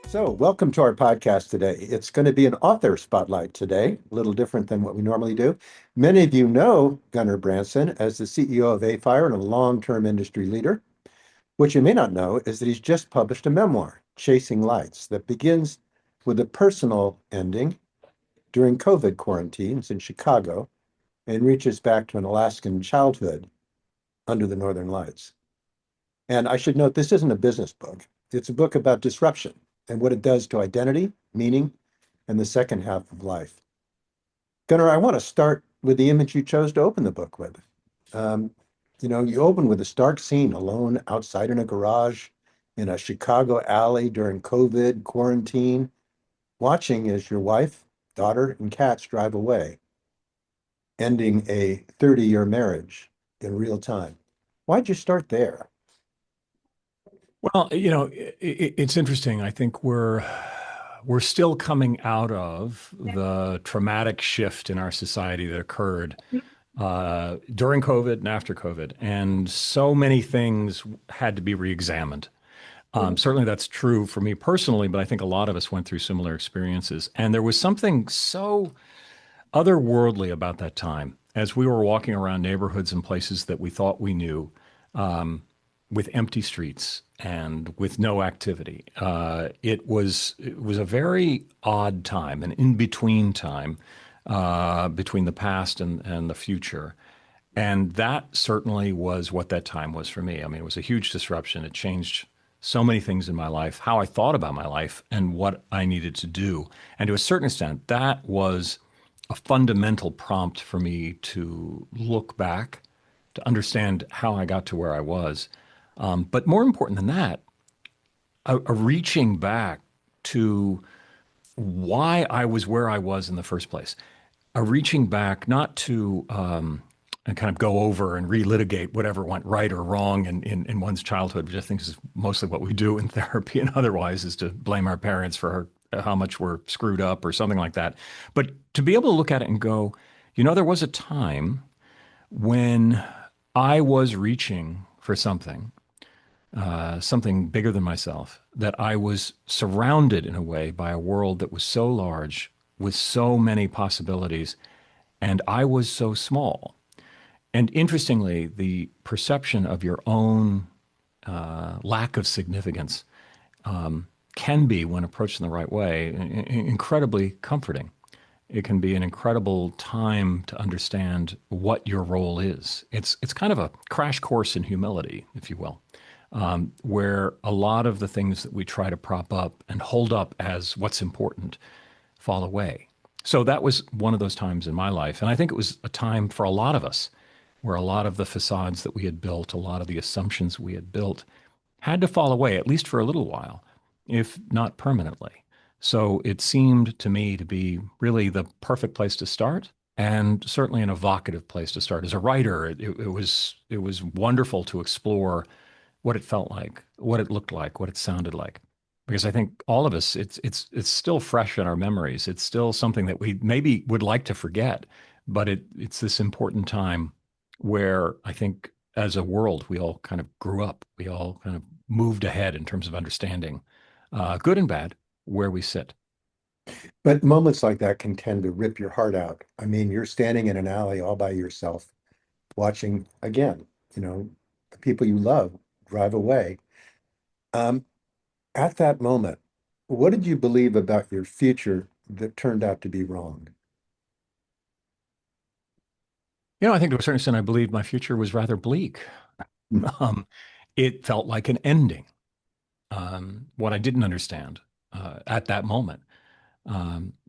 So, welcome to our podcast today. It's going to be an author spotlight today, a little different than what we normally do. Many of you know Gunnar Branson as the CEO of AFIRE and a long-term industry leader. What you may not know is that he's just published a memoir, Chasing Lights, that begins with a personal ending during COVID quarantines in Chicago and reaches back to an Alaskan childhood under the Northern Lights. And I should note, this isn't a business book. It's a book about disruption and what it does to identity, meaning, and the second half of life. Gunnar, I want to start with the image you chose to open the book with. Um, you open with a stark scene alone outside in a garage in a Chicago alley during COVID quarantine, watching as your wife, daughter, and cats drive away, ending a 30-year marriage in real time. Why'd you start there? Well, it's interesting. I think we're still coming out of the traumatic shift in our society that occurred during COVID and after COVID, and so many things had to be reexamined. Certainly, that's true for me personally, but I think a lot of us went through similar experiences, and there was something so otherworldly about that time as we were walking around neighborhoods and places that we thought we knew. With empty streets and with no activity. It was a very odd time, an in between time between the past and the future. And that certainly was what that time was for me. I mean, it was a huge disruption. It changed so many things in my life, how I thought about my life and what I needed to do. And to a certain extent, that was a fundamental prompt for me to look back, to understand how I got to where I was. But more important than that, a reaching back to why I was where I was in the first place. A reaching back not to and kind of go over and relitigate whatever went right or wrong in one's childhood, which I think is mostly what we do in therapy and otherwise, is to blame our parents for how much we're screwed up or something like that. But to be able to look at it and go, there was a time when I was reaching for something bigger than myself, that I was surrounded in a way by a world that was so large with so many possibilities, and I was so small. And interestingly, the perception of your own lack of significance can be, when approached in the right way, incredibly comforting. It can be an incredible time to understand what your role is. It's kind of a crash course in humility, if you will, where a lot of the things that we try to prop up and hold up as what's important fall away. So that was one of those times in my life. And I think it was a time for a lot of us where a lot of the facades that we had built, a lot of the assumptions we had built had to fall away, at least for a little while, if not permanently. So it seemed to me to be really the perfect place to start, and certainly an evocative place to start. As a writer, it was wonderful to explore what it felt like, what it looked like, what it sounded like. Because I think all of us, it's still fresh in our memories. It's still something that we maybe would like to forget, but it's this important time where I think as a world we all kind of grew up. We all kind of moved ahead in terms of understanding, good and bad, where we sit. But moments like that can tend to rip your heart out. I mean, you're standing in an alley all by yourself, watching again, the people you love drive away. Um, at that moment, what did you believe about your future that turned out to be wrong? I think to a certain extent, I believe my future was rather bleak. Hmm. Um, it felt like an ending. What I didn't understand at that moment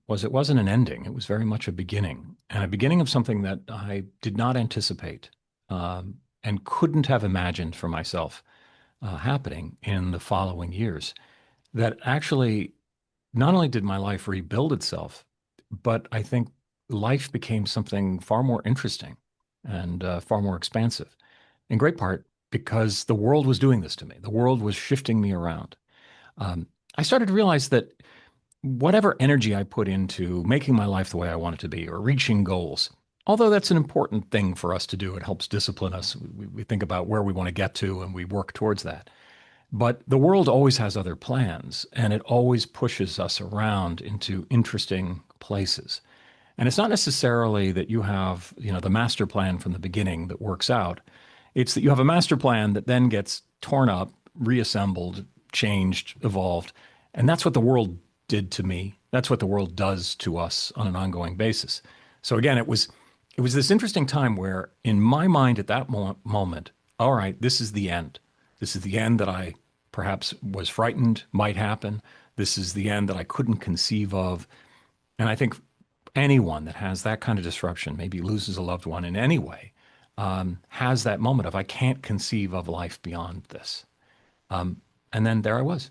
was it wasn't an ending. It was very much a beginning, and a beginning of something that I did not anticipate and couldn't have imagined for myself happening in the following years. That actually, not only did my life rebuild itself, but I think life became something far more interesting and far more expansive, in great part because the world was doing this to me. The world was shifting me around. Um, I started to realize that whatever energy I put into making my life the way I want it to be or reaching goals, although that's an important thing for us to do, it helps discipline us. We think about where we want to get to and we work towards that. But the world always has other plans, and it always pushes us around into interesting places. And it's not necessarily that you have, the master plan from the beginning that works out. It's that you have a master plan that then gets torn up, reassembled, changed, evolved. And that's what the world did to me. That's what the world does to us on an ongoing basis. So again, it was this interesting time where in my mind at that moment, all right, this is the end. This is the end that I perhaps was frightened might happen. This is the end that I couldn't conceive of. And I think anyone that has that kind of disruption, maybe loses a loved one in any way, has that moment of, I can't conceive of life beyond this. And then there I was.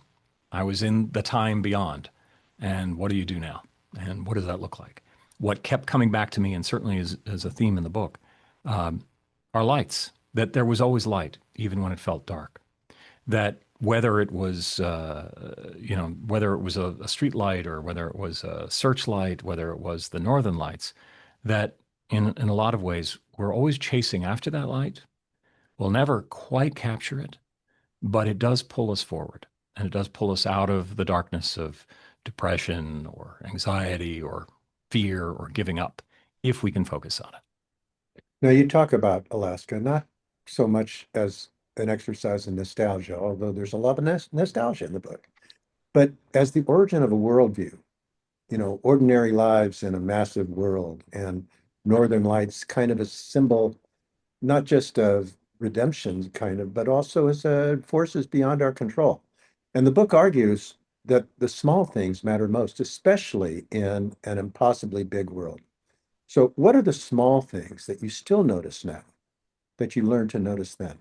I was in the time beyond. And what do you do now? And what does that look like? What kept coming back to me, and certainly is a theme in the book, are lights, that there was always light, even when it felt dark. That whether it was, whether it was a street light or whether it was a searchlight, whether it was the northern lights, that in a lot of ways, we're always chasing after that light. We'll never quite capture it, but it does pull us forward, and it does pull us out of the darkness of depression or anxiety or fear or giving up if we can focus on it. Now, you talk about Alaska, not so much as an exercise in nostalgia, although there's a lot of nostalgia in the book, but as the origin of a worldview, ordinary lives in a massive world, and Northern Lights kind of a symbol, not just of redemption, kind of, but also as forces beyond our control. And the book argues that the small things matter most, especially in an impossibly big world. So, what are the small things that you still notice now that you learned to notice then?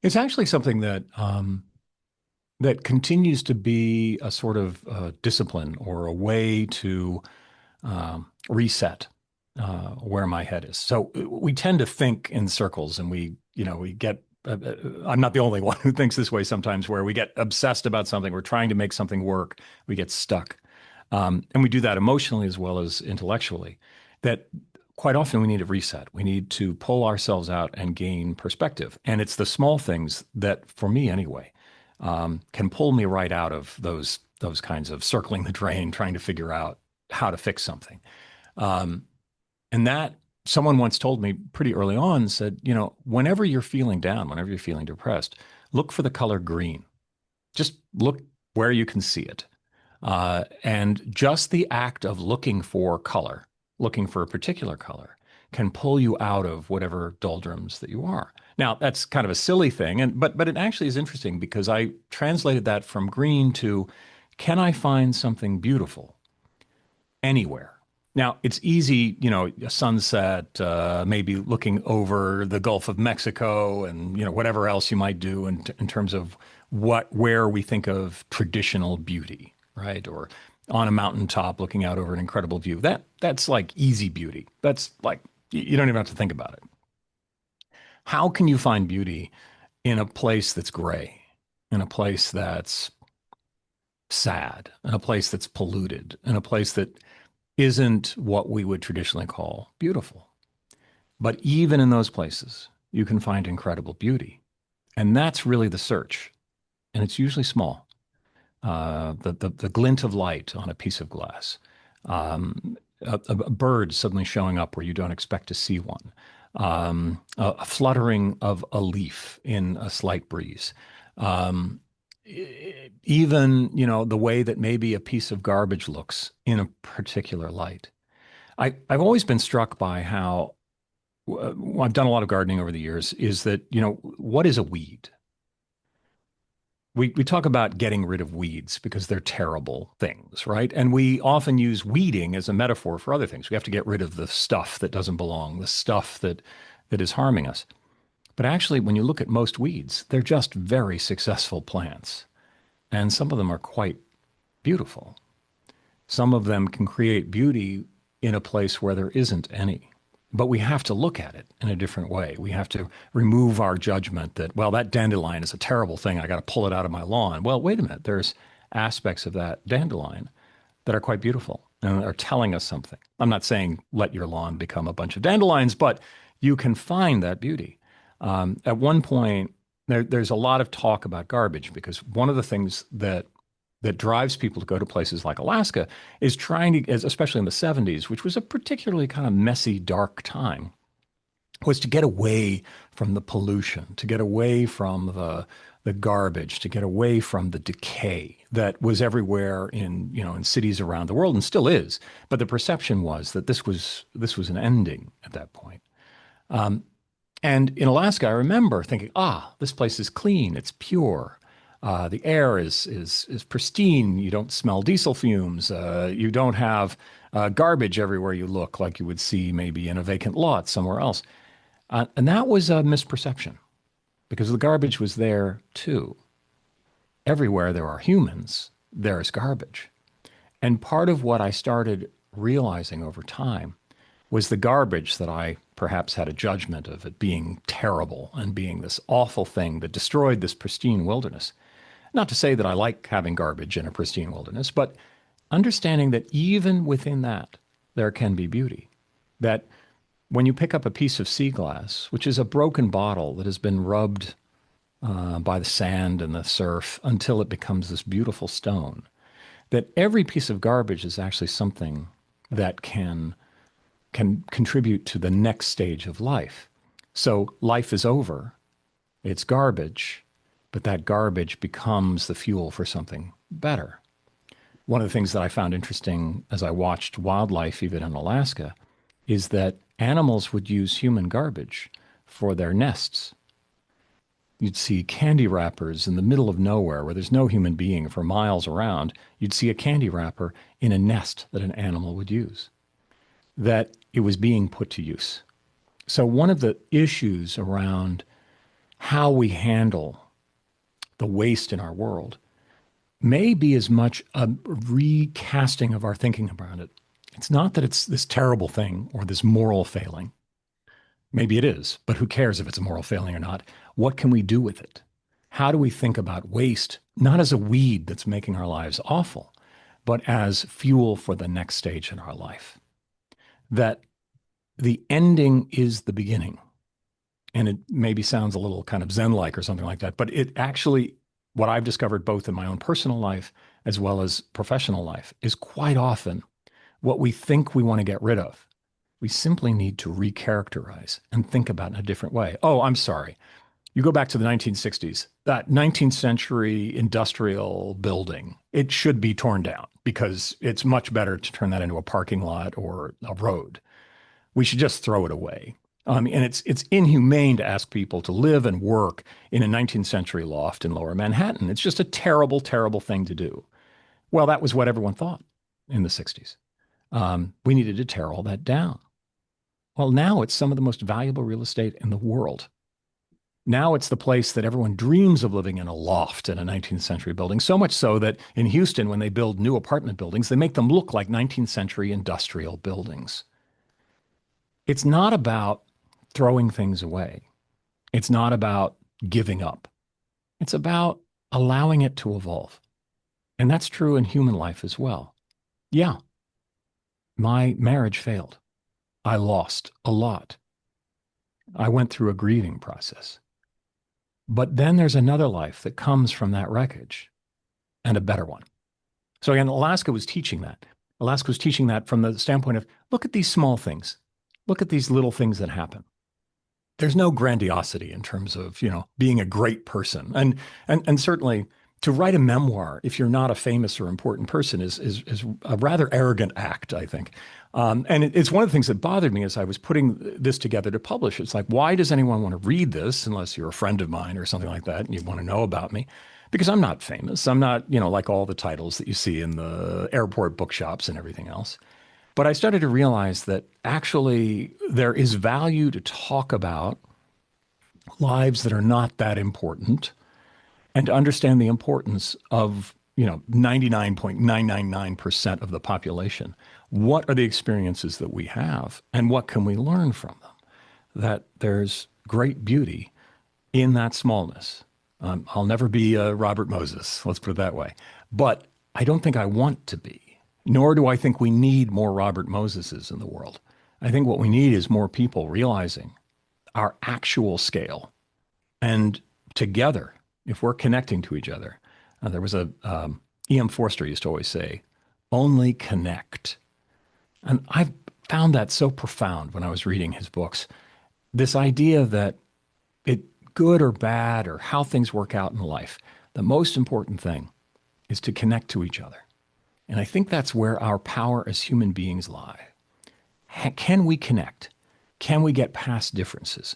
It's actually something that continues to be a sort of discipline or a way to reset where my head is. So we tend to think in circles, and we get. I'm not the only one who thinks this way sometimes, where we get obsessed about something. We're trying to make something work. We get stuck. And we do that emotionally as well as intellectually. That quite often we need a reset. We need to pull ourselves out and gain perspective. And it's the small things that, for me anyway, can pull me right out of those kinds of circling the drain, trying to figure out how to fix something. And that someone once told me pretty early on, said, whenever you're feeling down, whenever you're feeling depressed, look for the color green. Just look where you can see it. And just the act of looking for color, looking for a particular color, can pull you out of whatever doldrums that you are. Now, that's kind of a silly thing, but it actually is interesting because I translated that from green to, can I find something beautiful anywhere? Now, it's easy, a sunset, maybe looking over the Gulf of Mexico and, whatever else you might do in terms of where we think of traditional beauty, right? Or on a mountaintop looking out over an incredible view. That's like easy beauty. That's like, you don't even have to think about it. How can you find beauty in a place that's gray, in a place that's sad, in a place that's polluted, in a place that isn't what we would traditionally call beautiful? But even in those places, you can find incredible beauty. And that's really the search. And it's usually small. The glint of light on a piece of glass, a bird suddenly showing up where you don't expect to see one, a fluttering of a leaf in a slight breeze, even the way that maybe a piece of garbage looks in a particular light. I've always been struck by how I've done a lot of gardening over the years. Is that what is a weed? We talk about getting rid of weeds because they're terrible things, right? And we often use weeding as a metaphor for other things. We have to get rid of the stuff that doesn't belong, the stuff that is harming us. But actually, when you look at most weeds, they're just very successful plants. And some of them are quite beautiful. Some of them can create beauty in a place where there isn't any. But we have to look at it in a different way. We have to remove our judgment that, well, that dandelion is a terrible thing. I got to pull it out of my lawn. Well, wait a minute. There's aspects of that dandelion that are quite beautiful and are telling us something. I'm not saying let your lawn become a bunch of dandelions, but you can find that beauty. At one point, there's a lot of talk about garbage because one of the things that drives people to go to places like Alaska is trying to, especially in the 70s, which was a particularly kind of messy, dark time, was to get away from the pollution, to get away from the garbage, to get away from the decay that was everywhere in cities around the world and still is. But the perception was that this was an ending at that point. And in Alaska, I remember thinking, this place is clean, it's pure. The air is pristine. You don't smell diesel fumes. You don't have garbage everywhere you look, like you would see maybe in a vacant lot somewhere else. And that was a misperception because the garbage was there too. Everywhere there are humans, there is garbage. And part of what I started realizing over time was the garbage that I perhaps had a judgment of it being terrible and being this awful thing that destroyed this pristine wilderness. Not to say that I like having garbage in a pristine wilderness, but understanding that even within that, there can be beauty. That when you pick up a piece of sea glass, which is a broken bottle that has been rubbed by the sand and the surf until it becomes this beautiful stone, that every piece of garbage is actually something that can contribute to the next stage of life. So life is over, it's garbage, but that garbage becomes the fuel for something better. One of the things that I found interesting as I watched wildlife, even in Alaska, is that animals would use human garbage for their nests. You'd see candy wrappers in the middle of nowhere where there's no human being for miles around. You'd see a candy wrapper in a nest that an animal would use, that it was being put to use. So one of the issues around how we handle the waste in our world may be as much a recasting of our thinking around it. It's not that it's this terrible thing or this moral failing. Maybe it is, but who cares if it's a moral failing or not? What can we do with it? How do we think about waste, not as a weed that's making our lives awful, but as fuel for the next stage in our life? That the ending is the beginning. And it maybe sounds a little kind of Zen-like or something like that, but it actually, what I've discovered both in my own personal life as well as professional life, is quite often what we think we want to get rid of. We simply need to recharacterize and think about in a different way. Oh, I'm sorry. You go back to the 1960s, that 19th century industrial building, it should be torn down because it's much better to turn that into a parking lot or a road. We should just throw it away. And it's inhumane to ask people to live and work in a 19th century loft in Lower Manhattan. It's just a terrible, terrible thing to do. Well, that was what everyone thought in the 60s. We needed to tear all that down. Well, now it's some of the most valuable real estate in the world. Now it's the place that everyone dreams of living in, a loft in a 19th century building, so much so that in Houston, when they build new apartment buildings, they make them look like 19th century industrial buildings. It's not about throwing things away. It's not about giving up. It's about allowing it to evolve. And that's true in human life as well. Yeah, my marriage failed. I lost a lot. I went through a grieving process. But then there's another life that comes from that wreckage and a better one. So again, Alaska was teaching that. Alaska was teaching that from the standpoint of look at these small things. Look at these little things that happen. There's no grandiosity in terms of, being a great person. And certainly to write a memoir, if you're not a famous or important person, is a rather arrogant act, I think. And it's one of the things that bothered me as I was putting this together to publish. It's like, why does anyone want to read this unless you're a friend of mine or something like that and you want to know about me? Because I'm not famous. I'm not, like all the titles that you see in the airport bookshops and everything else. But I started to realize that actually there is value to talk about lives that are not that important and to understand the importance of 99.999% of the population. What are the experiences that we have and what can we learn from them? That there's great beauty in that smallness. I'll never be a Robert Moses, let's put it that way. But I don't think I want to be, nor do I think we need more Robert Moseses in the world. I think what we need is more people realizing our actual scale and together, if we're connecting to each other, there was a E.M. Forster used to always say, only connect. And I've found that so profound when I was reading his books. This idea that it good or bad or how things work out in life, the most important thing is to connect to each other. And I think that's where our power as human beings lie. Can we connect? Can we get past differences?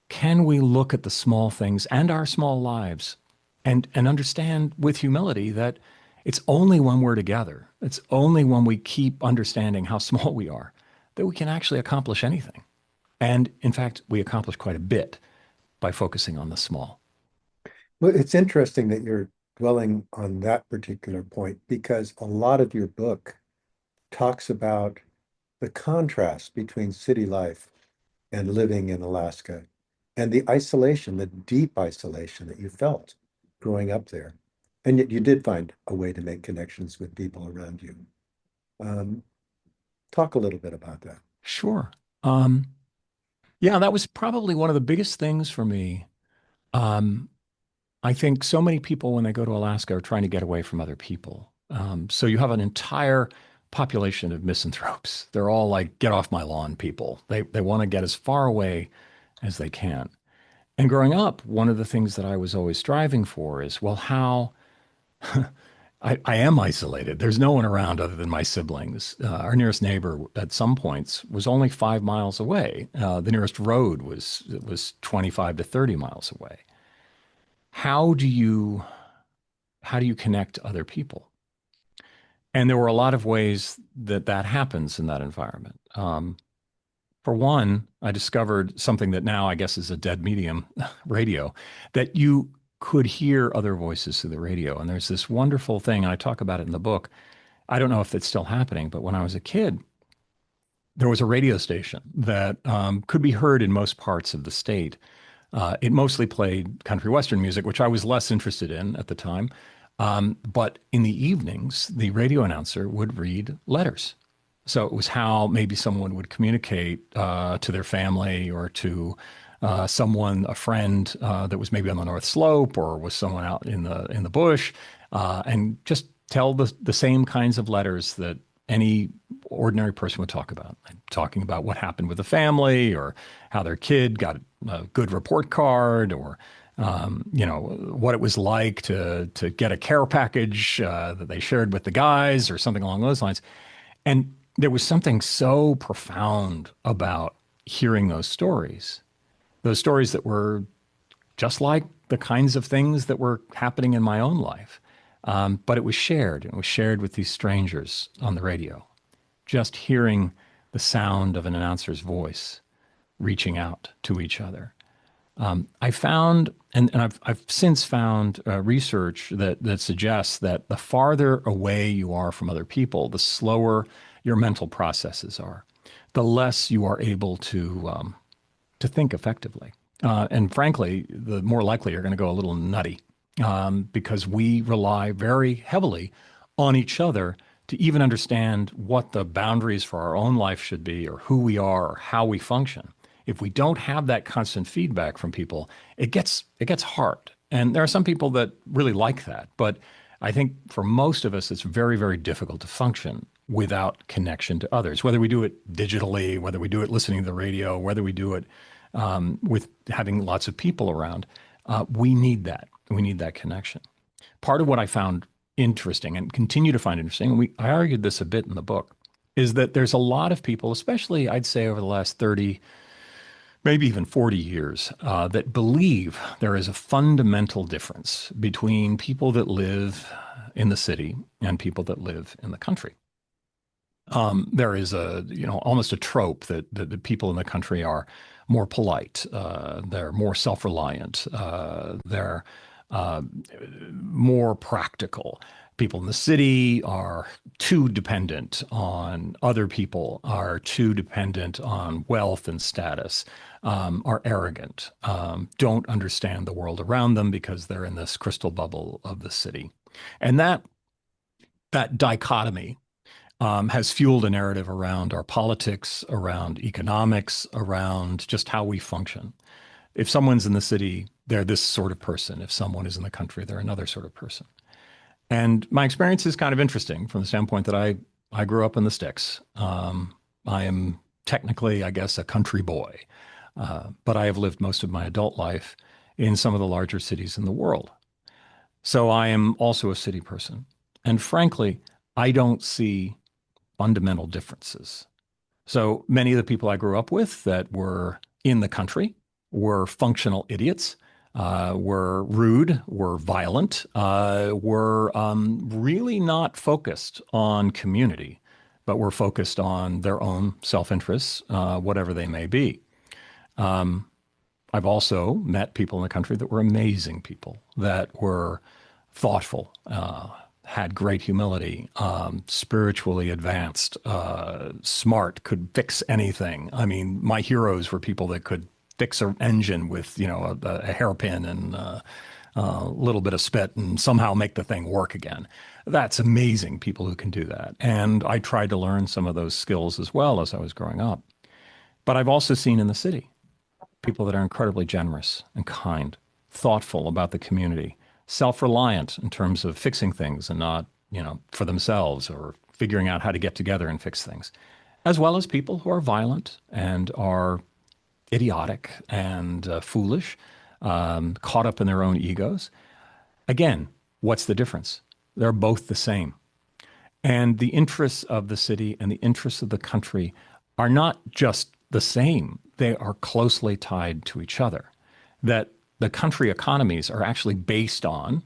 Can we look at the small things and our small lives and understand with humility that it's only when we're together, it's only when we keep understanding how small we are that we can actually accomplish anything. And in fact, we accomplish quite a bit by focusing on the small. Well, it's interesting that you're dwelling on that particular point because a lot of your book talks about the contrast between city life and living in Alaska and the isolation, the deep isolation that you felt growing up there. And yet you did find a way to make connections with people around you. Um, Talk a little bit about that. Sure. Um, yeah, that was probably one of the biggest things for me. Um, I think so many people, when they go to Alaska, are trying to get away from other people. So you have an entire population of misanthropes. They're all like, get off my lawn people. They want to get as far away as they can. And growing up, one of the things that I was always striving for is, well, how I am isolated. There's no one around other than my siblings. Our nearest neighbor at some points was only 5 miles away. The nearest road was 25 to 30 miles away. How do you how do you connect to other people? And there were a lot of ways that that happens in that environment. For one, I discovered something that now I guess is a dead medium, radio, that you could hear other voices through the radio. And there's this wonderful thing, and I talk about it in the book. I don't know if it's still happening, but when I was a kid, there was a radio station that could be heard in most parts of the state. It mostly played country western music, which I was less interested in at the time. But in the evenings, the radio announcer would read letters. So it was how maybe someone would communicate to their family or to someone, a friend that was maybe on the North Slope or was someone out in the bush, and just tell the same kinds of letters that any ordinary person would talk about, talking about what happened with the family or how their kid got a good report card or what it was like to get a care package that they shared with the guys or something along those lines. And there was something so profound about hearing those stories that were just like the kinds of things that were happening in my own life. But it was shared. It was shared with these strangers on the radio. Just hearing the sound of an announcer's voice reaching out to each other. I found, and I've since found research that suggests that the farther away you are from other people, the slower your mental processes are, the less you are able to think effectively. And frankly, the more likely you're going to go a little nutty because we rely very heavily on each other to even understand what the boundaries for our own life should be or who we are or how we function. If we don't have that constant feedback from people, it gets hard. And there are some people that really like that, but I think for most of us, it's very, very difficult to function without connection to others, whether we do it digitally, whether we do it listening to the radio, whether we do it with having lots of people around. We need that. We need that connection. Part of what I found interesting and continue to find interesting, and I argued this a bit in the book, is that there's a lot of people, especially I'd say over the last 30, maybe even 40 years, that believe there is a fundamental difference between people that live in the city and people that live in the country. There is almost a trope that the people in the country are more polite, they're more self-reliant, they're more practical. People in the city are too dependent on other people, are too dependent on wealth and status, are arrogant, don't understand the world around them because they're in this crystal bubble of the city. And that dichotomy has fueled a narrative around our politics, around economics, around just how we function. If someone's in the city, they're this sort of person. If someone is in the country, they're another sort of person. And my experience is kind of interesting from the standpoint that I grew up in the sticks. I am technically, I guess, a country boy, but I have lived most of my adult life in some of the larger cities in the world. So I am also a city person. And frankly, I don't see fundamental differences. So many of the people I grew up with that were in the country were functional idiots, were rude, were violent, were really not focused on community, but were focused on their own self-interests, whatever they may be. I've also met people in the country that were amazing people, that were thoughtful, had great humility, spiritually advanced, smart, could fix anything. I mean, my heroes were people that could fix an engine with, a hairpin and a little bit of spit and somehow make the thing work again. That's amazing, people who can do that. And I tried to learn some of those skills as well as I was growing up. But I've also seen in the city people that are incredibly generous and kind, thoughtful about the community, self-reliant in terms of fixing things and not, for themselves or figuring out how to get together and fix things, as well as people who are violent and are idiotic and foolish, caught up in their own egos. Again, what's the difference? They're both the same. And the interests of the city and the interests of the country are not just the same, they are closely tied to each other. That the country economies are actually based on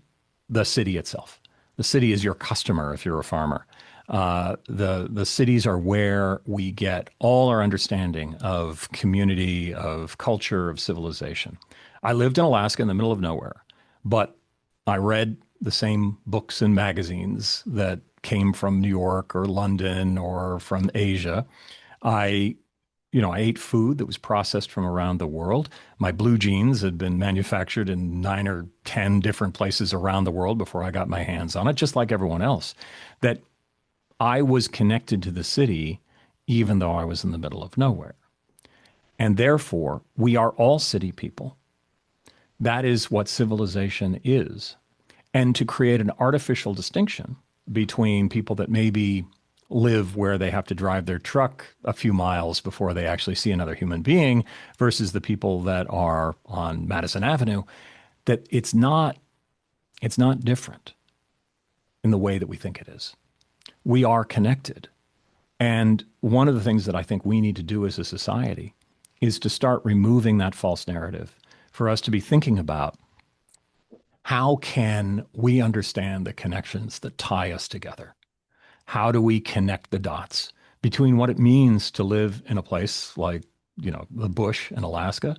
the city itself. The city is your customer if you're a farmer. The cities are where we get all our understanding of community, of culture, of civilization. I lived in Alaska in the middle of nowhere, but I read the same books and magazines that came from New York or London or from Asia. I I ate food that was processed from around the world. My blue jeans had been manufactured in 9 or 10 different places around the world before I got my hands on it, just like everyone else. That I was connected to the city even though I was in the middle of nowhere. And therefore, we are all city people. That is what civilization is. And to create an artificial distinction between people that maybe live where they have to drive their truck a few miles before they actually see another human being versus the people that are on Madison Avenue, that it's not different in the way that we think it is. We are connected. And one of the things that I think we need to do as a society is to start removing that false narrative for us to be thinking about how can we understand the connections that tie us together? How do we connect the dots between what it means to live in a place like, the bush in Alaska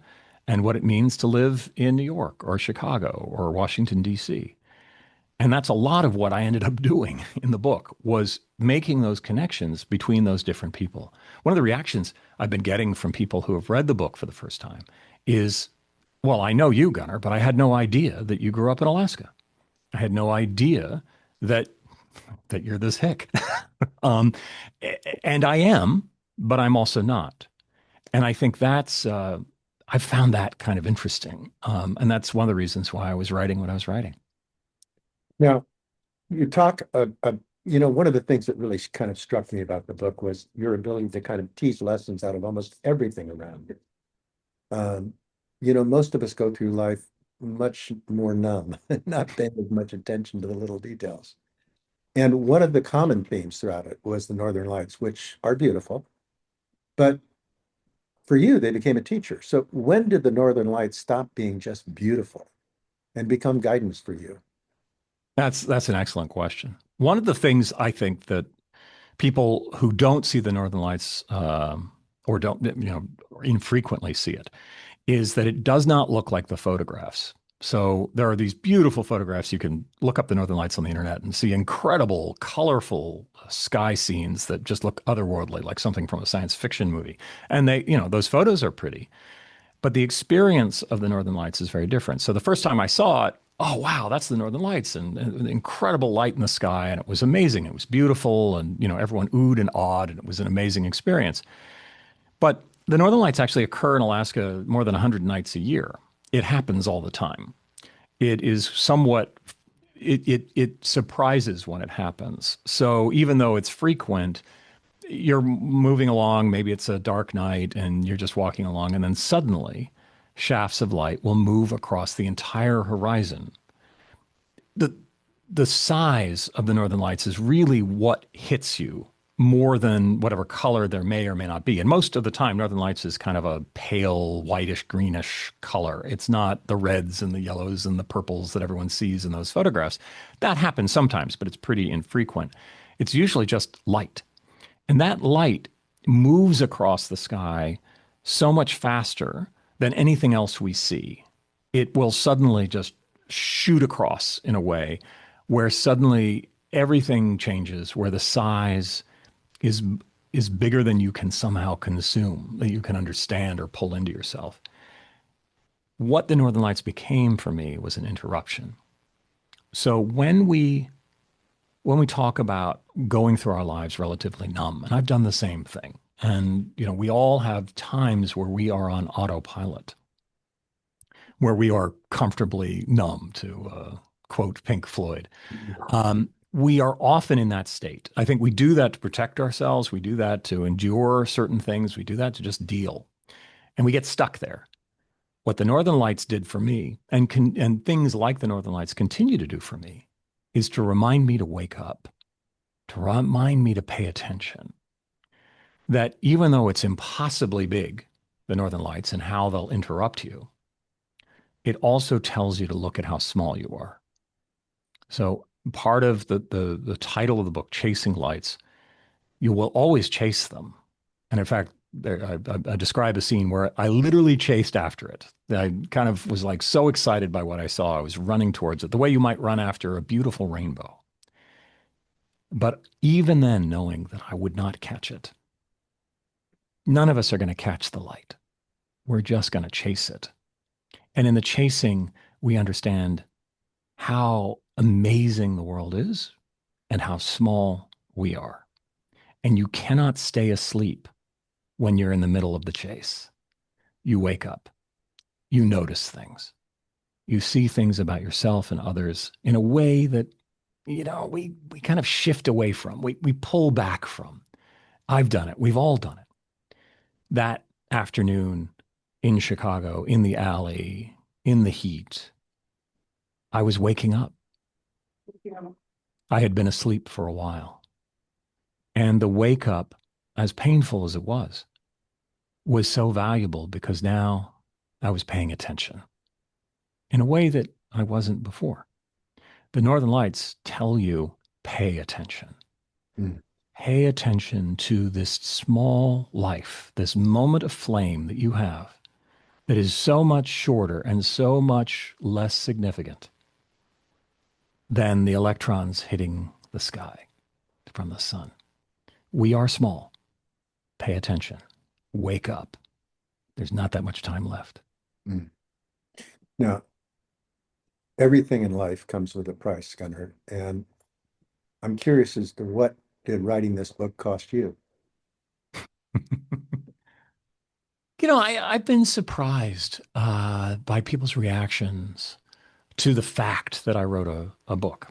and what it means to live in New York or Chicago or Washington, D.C.? And that's a lot of what I ended up doing in the book, was making those connections between those different people. One of the reactions I've been getting from people who have read the book for the first time is, well, I know you, Gunnar, but I had no idea that you grew up in Alaska. I had no idea that you're this hick. um, and I am, but I'm also not. And I think I found that kind of interesting. And that's one of the reasons why I was writing what I was writing. Now, you talk, one of the things that really kind of struck me about the book was your ability to kind of tease lessons out of almost everything around you. Most of us go through life much more numb, not paying as much attention to the little details. And one of the common themes throughout it was the Northern Lights, which are beautiful. But for you, they became a teacher. So when did the Northern Lights stop being just beautiful and become guidance for you? That's an excellent question. One of the things I think that people who don't see the Northern Lights or don't, infrequently see it, is that it does not look like the photographs. So there are these beautiful photographs. You can look up the Northern Lights on the internet and see incredible, colorful sky scenes that just look otherworldly, like something from a science fiction movie. And those photos are pretty, but the experience of the Northern Lights is very different. So the first time I saw it, oh, wow, that's the Northern Lights, and an incredible light in the sky. And it was amazing. It was beautiful. And, everyone oohed and awed, and it was an amazing experience. But the Northern Lights actually occur in Alaska more than 100 nights a year. It happens all the time. It is somewhat, it surprises when it happens. So even though it's frequent, you're moving along, maybe it's a dark night and you're just walking along, and then suddenly shafts of light will move across the entire horizon. The the size of the northern lights is really what hits you more than whatever color there may or may not be. And most of the time, northern lights is kind of a pale, whitish, greenish color. It's not the reds and the yellows and the purples that everyone sees in those photographs. That happens sometimes, but it's pretty infrequent. It's usually just light. And that light moves across the sky so much faster than anything else we see. It will suddenly just shoot across in a way where suddenly everything changes, where the size is is bigger than you can somehow consume, that you can understand or pull into yourself. What the Northern Lights became for me was an interruption. So when we talk about going through our lives relatively numb, and I've done the same thing, and we all have times where we are on autopilot, where we are comfortably numb, to quote Pink Floyd. We are often in that state. I think we do that to protect ourselves. We do that to endure certain things. We do that to just deal, and we get stuck there. What the Northern Lights did for me, and things like the Northern Lights continue to do for me, is to remind me to wake up, to remind me to pay attention. That even though it's impossibly big, the Northern Lights and how they'll interrupt you, it also tells you to look at how small you are. So part of the title of the book, Chasing Lights, you will always chase them. And in fact, I describe a scene where I literally chased after it. I kind of was like so excited by what I saw. I was running towards it, the way you might run after a beautiful rainbow. But even then, knowing that I would not catch it, none of us are going to catch the light. We're just going to chase it. And in the chasing, we understand how amazing the world is and how small we are. And you cannot stay asleep when you're in the middle of the chase. You wake up, you notice things, you see things about yourself and others in a way that, we kind of shift away from, we pull back from. I've done it. We've all done it. That afternoon in Chicago, in the alley, in the heat, I was waking up. I had been asleep for a while. And the wake up, as painful as it was so valuable because now I was paying attention in a way that I wasn't before. The Northern Lights tell you, pay attention. Mm. Pay attention to this small life, this moment of flame that you have that is so much shorter and so much less significant than the electrons hitting the sky from the sun. We are small. Pay attention. Wake up. There's not that much time left. Mm. Now, everything in life comes with a price, Gunnar, and I'm curious as to what did writing this book cost you? I've been surprised by people's reactions to the fact that I wrote a book.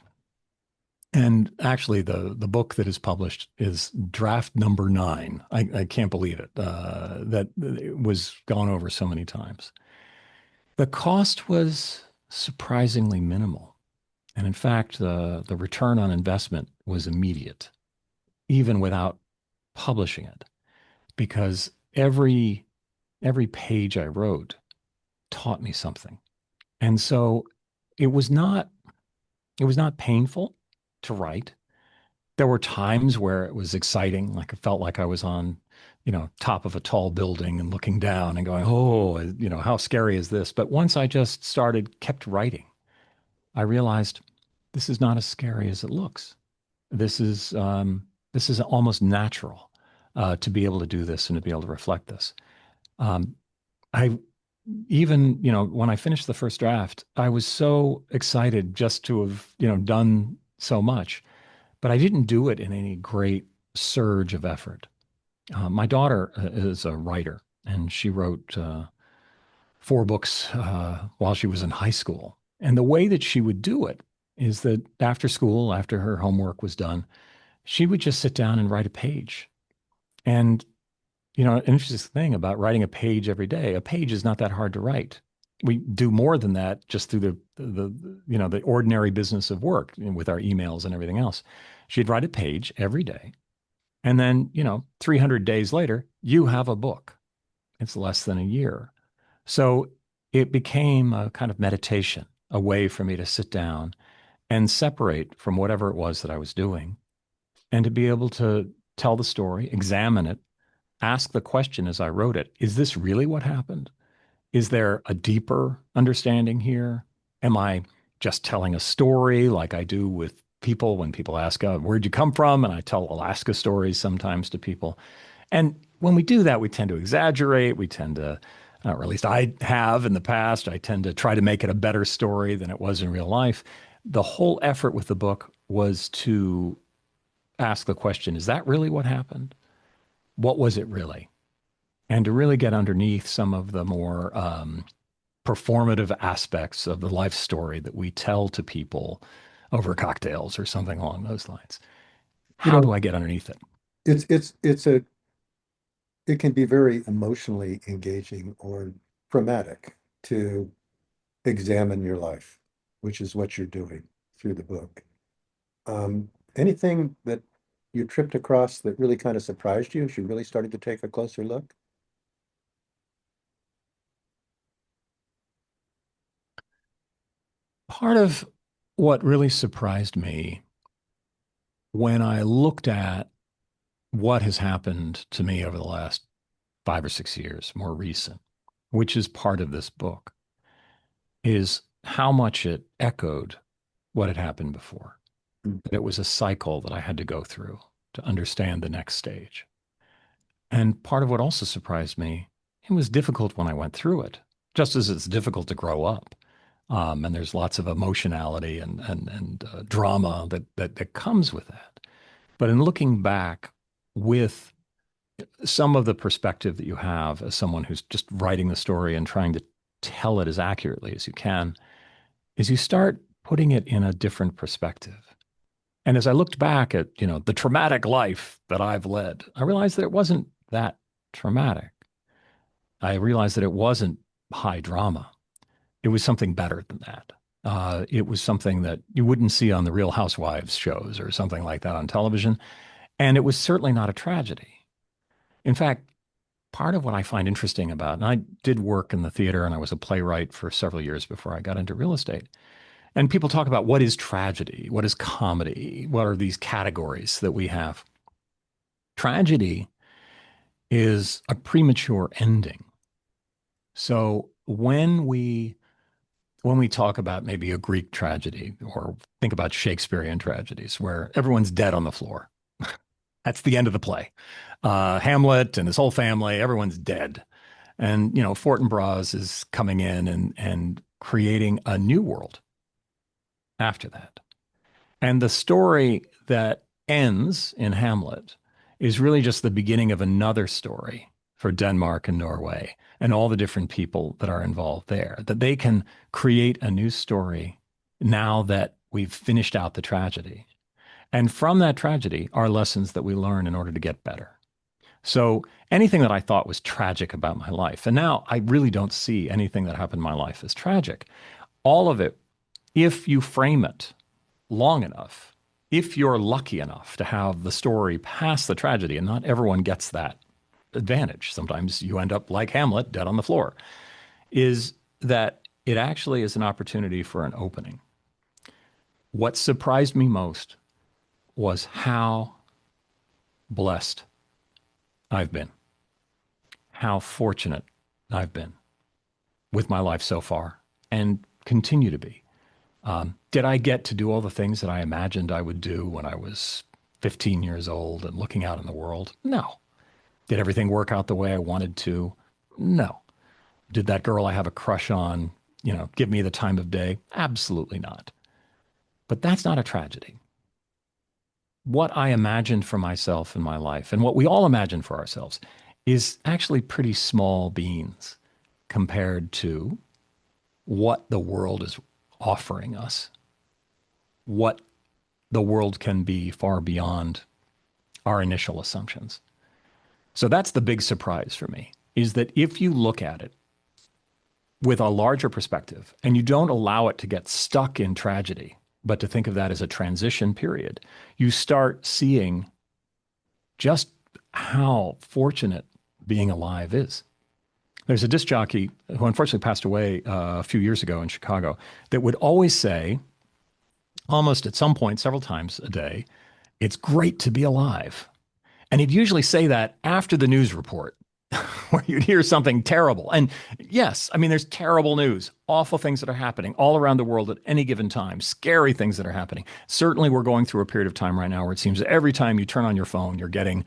And actually, the book that is published is draft number 9. I can't believe it, that it was gone over so many times. The cost was surprisingly minimal. And in fact, the return on investment was immediate, even without publishing it, because every page I wrote taught me something. And so it was not it was not painful to write. There were times where it was exciting, like I felt like I was on, top of a tall building and looking down and going, "Oh, how scary is this?" But once I just kept writing, I realized this is not as scary as it looks. This is almost natural to be able to do this and to be able to reflect this. Um, I even, when I finished the first draft, I was so excited just to have, done so much, but I didn't do it in any great surge of effort. My daughter is a writer, and she wrote four books while she was in high school. And the way that she would do it is that after school, after her homework was done, she would just sit down and write a page. And, an interesting thing about writing a page every day, a page is not that hard to write. We do more than that just through the ordinary business of work, with our emails and everything else. She'd write a page every day. And then, 300 days later, you have a book. It's less than a year. So it became a kind of meditation, a way for me to sit down and separate from whatever it was that I was doing and to be able to tell the story, examine it, ask the question as I wrote it. Is this really what happened? Is there a deeper understanding here? Am I just telling a story like I do with people when people ask, where'd you come from? And I tell Alaska stories sometimes to people. And when we do that, we tend to exaggerate. We tend to, or at least I have in the past, I tend to try to make it a better story than it was in real life. The whole effort with the book was to ask the question, is that really what happened? What was it really? And to really get underneath some of the more performative aspects of the life story that we tell to people over cocktails or something along those lines. You How know, do I get underneath it? it's it can be very emotionally engaging or traumatic to examine your life, which is what you're doing through the book. Anything that you tripped across that really kind of surprised you as you really started to take a closer look? Part of what really surprised me when I looked at what has happened to me over the last 5 or 6 years, more recent, which is part of this book, is how much it echoed what had happened before. Mm. That it was a cycle that I had to go through to understand the next stage. And part of what also surprised me, it was difficult when I went through it, just as it's difficult to grow up. And there's lots of emotionality and drama that comes with that. But in looking back with some of the perspective that you have as someone who's just writing the story and trying to tell it as accurately as you can, is you start putting it in a different perspective. And as I looked back at, the traumatic life that I've led, I realized that it wasn't that traumatic. I realized that it wasn't high drama. It was something better than that. It was something that you wouldn't see on the Real Housewives shows or something like that on television. And it was certainly not a tragedy. In fact, part of what I find interesting about, and I did work in the theater and I was a playwright for several years before I got into real estate. And people talk about what is tragedy? What is comedy? What are these categories that we have? Tragedy is a premature ending. So when we talk about maybe a Greek tragedy or think about Shakespearean tragedies where everyone's dead on the floor, that's the end of the play. Hamlet and his whole family, everyone's dead. And, Fortinbras is coming in and creating a new world after that. And the story that ends in Hamlet is really just the beginning of another story for Denmark and Norway and all the different people that are involved there, that they can create a new story now that we've finished out the tragedy. And from that tragedy are lessons that we learn in order to get better. So anything that I thought was tragic about my life, and now I really don't see anything that happened in my life as tragic. All of it, if you frame it long enough, if you're lucky enough to have the story past the tragedy, and not everyone gets that advantage, sometimes you end up like Hamlet, dead on the floor, is that it actually is an opportunity for an opening. What surprised me most was how blessed I've been, how fortunate I've been with my life so far and continue to be. Did I get to do all the things that I imagined I would do when I was 15 years old and looking out in the world? No. Did everything work out the way I wanted to? No. Did that girl I have a crush on, give me the time of day? Absolutely not. But that's not a tragedy. What I imagined for myself in my life and what we all imagine for ourselves is actually pretty small beans compared to what the world is offering us, what the world can be far beyond our initial assumptions. So that's the big surprise for me, is that if you look at it with a larger perspective and you don't allow it to get stuck in tragedy, but to think of that as a transition period, you start seeing just how fortunate being alive is. There's a disc jockey who unfortunately passed away a few years ago in Chicago that would always say, almost at some point, several times a day, it's great to be alive. And he'd usually say that after the news report, where you'd hear something terrible. And yes, I mean, there's terrible news, awful things that are happening all around the world at any given time, scary things that are happening. Certainly, we're going through a period of time right now where it seems that every time you turn on your phone, you're getting,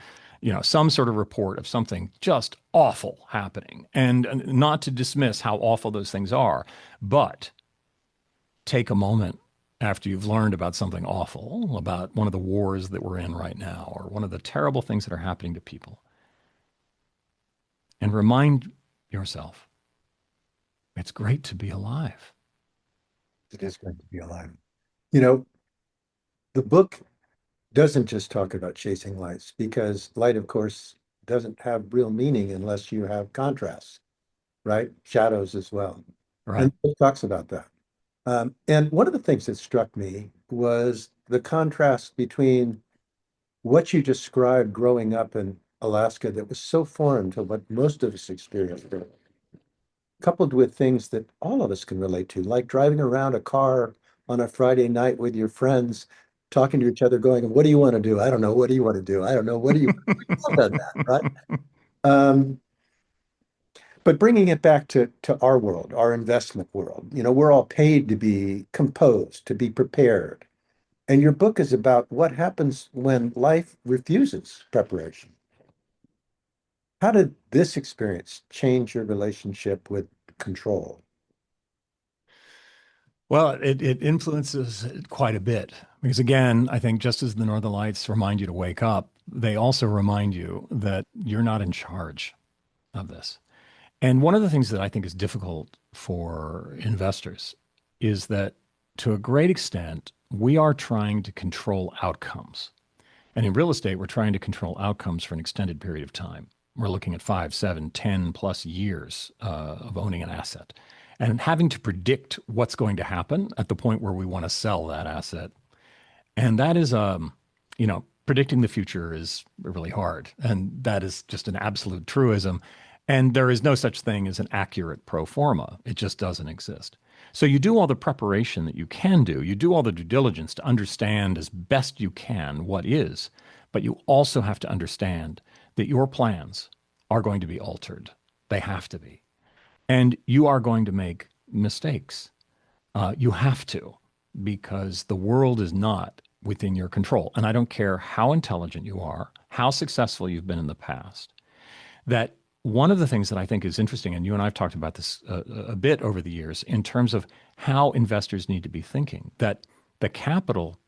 some sort of report of something just awful happening. And not to dismiss how awful those things are, but take a moment after you've learned about something awful, about one of the wars that we're in right now, or one of the terrible things that are happening to people, and remind yourself, it's great to be alive. It is great to be alive. You know, the book doesn't just talk about chasing lights because light, of course, doesn't have real meaning unless you have contrasts, right? Shadows as well. Right. And it talks about that. And one of the things that struck me was the contrast between what you described growing up in Alaska that was so foreign to what most of us experienced, coupled with things that all of us can relate to, like driving around a car on a Friday night with your friends, talking to each other, going, "What do you want to do? I don't know. What do you want to do? I don't know. What do you?" All done that, right? Um, but bringing it back to our world, our investment world, we're all paid to be composed, to be prepared. And your book is about what happens when life refuses preparation. How did this experience change your relationship with control? Well, it influences it quite a bit because, again, I think just as the Northern Lights remind you to wake up, they also remind you that you're not in charge of this. And one of the things that I think is difficult for investors is that to a great extent, we are trying to control outcomes. And in real estate, we're trying to control outcomes for an extended period of time. We're looking at 5, 7, 10 plus years of owning an asset and having to predict what's going to happen at the point where we want to sell that asset. And that is, predicting the future is really hard. And that is just an absolute truism. And there is no such thing as an accurate pro forma. It just doesn't exist. So you do all the preparation that you can do. You do all the due diligence to understand as best you can what is. But you also have to understand that your plans are going to be altered. They have to be. And you are going to make mistakes. You have to, because the world is not within your control. And I don't care how intelligent you are, how successful you've been in the past, that one of the things that I think is interesting, and you and I have talked about this a bit over the years, in terms of how investors need to be thinking, that the capital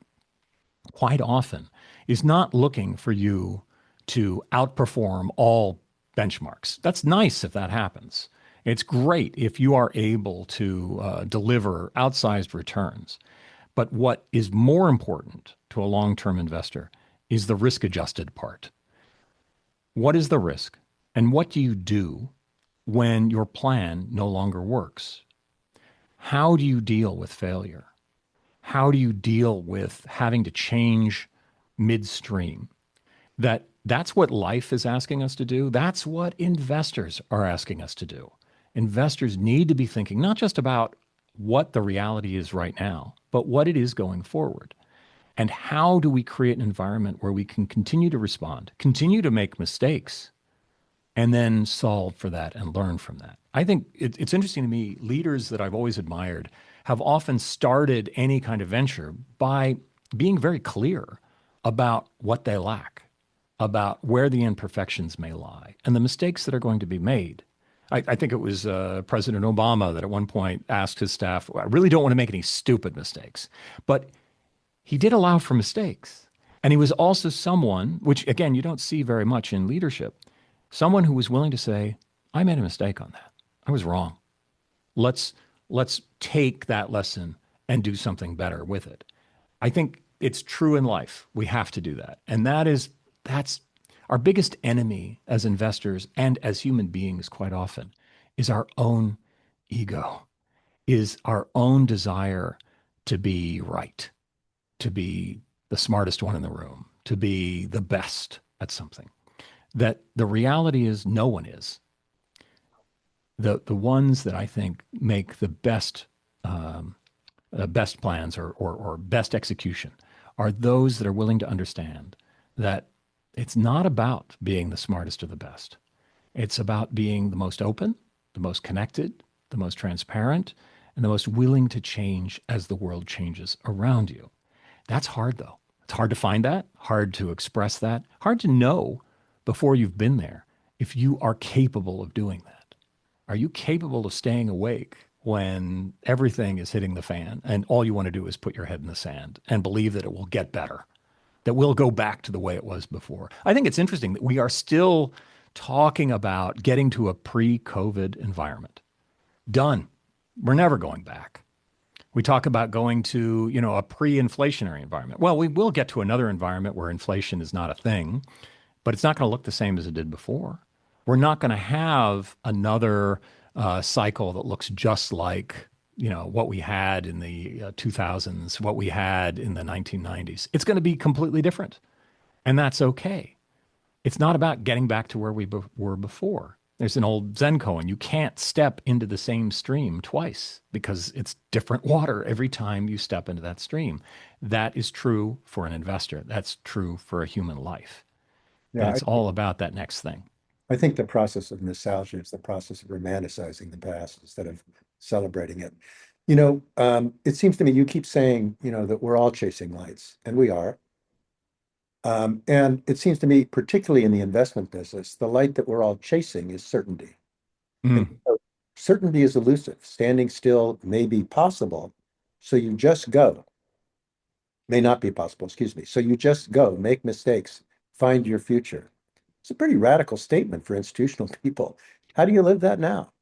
quite often is not looking for you to outperform all benchmarks. That's nice if that happens. It's great if you are able to deliver outsized returns. But what is more important to a long-term investor is the risk-adjusted part. What is the risk? And what do you do when your plan no longer works? How do you deal with failure? How do you deal with having to change midstream? That's what life is asking us to do. That's what investors are asking us to do. Investors need to be thinking not just about what the reality is right now, but what it is going forward. And how do we create an environment where we can continue to respond, continue to make mistakes, and then solve for that and learn from that? I think it's interesting to me, leaders that I've always admired have often started any kind of venture by being very clear about what they lack, about where the imperfections may lie, and the mistakes that are going to be made. I think it was President Obama that at one point asked his staff, I really don't want to make any stupid mistakes. But he did allow for mistakes. And he was also someone, which again, you don't see very much in leadership, someone who was willing to say, I made a mistake on that. I was wrong. Let's let's take that lesson and do something better with it. I think it's true in life. We have to do that. And that's our biggest enemy as investors and as human beings quite often is our own ego, is our own desire to be right, to be the smartest one in the room, to be the best at something. That the reality is no one is. The ones that I think make the best plans or best execution are those that are willing to understand that it's not about being the smartest or the best. It's about being the most open, the most connected, the most transparent, and the most willing to change as the world changes around you. That's hard, though. It's hard to find that, hard to express that, hard to know before you've been there if you are capable of doing that. Are you capable of staying awake when everything is hitting the fan and all you want to do is put your head in the sand and believe that it will get better, that we'll go back to the way it was before? I think it's interesting that we are still talking about getting to a pre-COVID environment. Done. We're never going back. We talk about going to, a pre-inflationary environment. Well, we will get to another environment where inflation is not a thing, but it's not going to look the same as it did before. We're not going to have another cycle that looks just like, what we had in the 2000s, what we had in the 1990s. It's going to be completely different, and that's okay. It's not about getting back to where were before. There's an old Zen koan. You can't step into the same stream twice because it's different water every time you step into that stream. That is true for an investor. That's true for a human life. And Yeah, it's all about that next thing. I think the process of nostalgia is the process of romanticizing the past instead of celebrating it. It seems to me you keep saying, that we're all chasing lights, and we are. And it seems to me, particularly in the investment business, the light that we're all chasing is certainty. And Mm. so certainty is elusive. Standing still may be possible. So you just go. May not be possible, excuse me. So you just go, make mistakes, find your future. It's a pretty radical statement for institutional people. How do you live that now?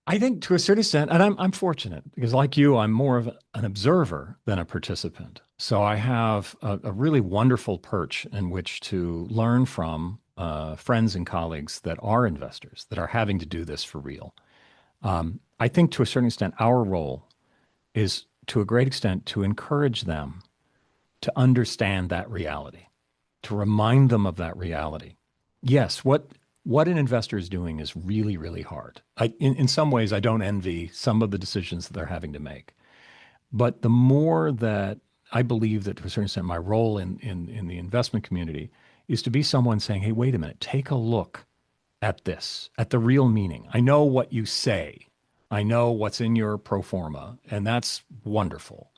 I think to a certain extent, and I'm fortunate because, like you, I'm more of an observer than a participant. So I have a really wonderful perch in which to learn from friends and colleagues that are investors that are having to do this for real. I think to a certain extent, our role is to a great extent to encourage them to understand that reality, to remind them of that reality. Yes, what an investor is doing is really, really hard. In some ways, I don't envy some of the decisions that they're having to make. But the more that I believe that to a certain extent, my role in the investment community is to be someone saying, hey, wait a minute, take a look at this, at the real meaning. I know what you say. I know what's in your pro forma, and that's wonderful,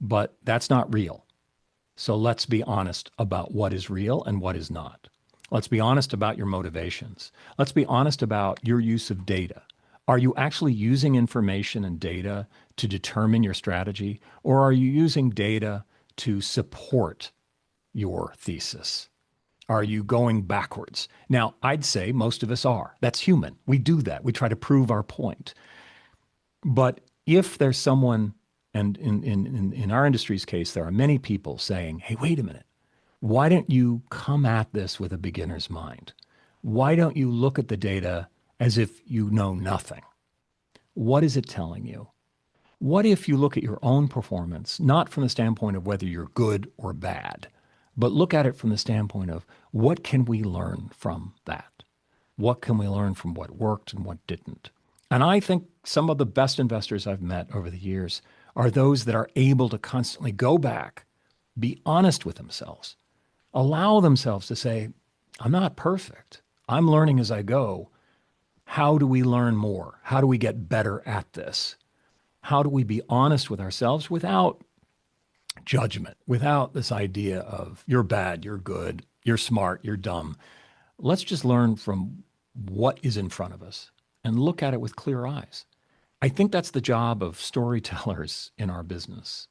but that's not real. So let's be honest about what is real and what is not. Let's be honest about your motivations. Let's be honest about your use of data. Are you actually using information and data to determine your strategy, or are you using data to support your thesis? Are you going backwards? Now, I'd say most of us are. That's human. We do that. We try to prove our point. But if there's someone, and in our industry's case, there are many people saying, hey, wait a minute, why don't you come at this with a beginner's mind? Why don't you look at the data as if you know nothing? What is it telling you? What if you look at your own performance, not from the standpoint of whether you're good or bad, but look at it from the standpoint of what can we learn from that? What can we learn from what worked and what didn't? And I think some of the best investors I've met over the years are those that are able to constantly go back, be honest with themselves, allow themselves to say, I'm not perfect. I'm learning as I go. How do we learn more? How do we get better at this? How do we be honest with ourselves without judgment, without this idea of you're bad, you're good, you're smart, you're dumb? Let's just learn from what is in front of us and look at it with clear eyes. I think that's the job of storytellers in our business,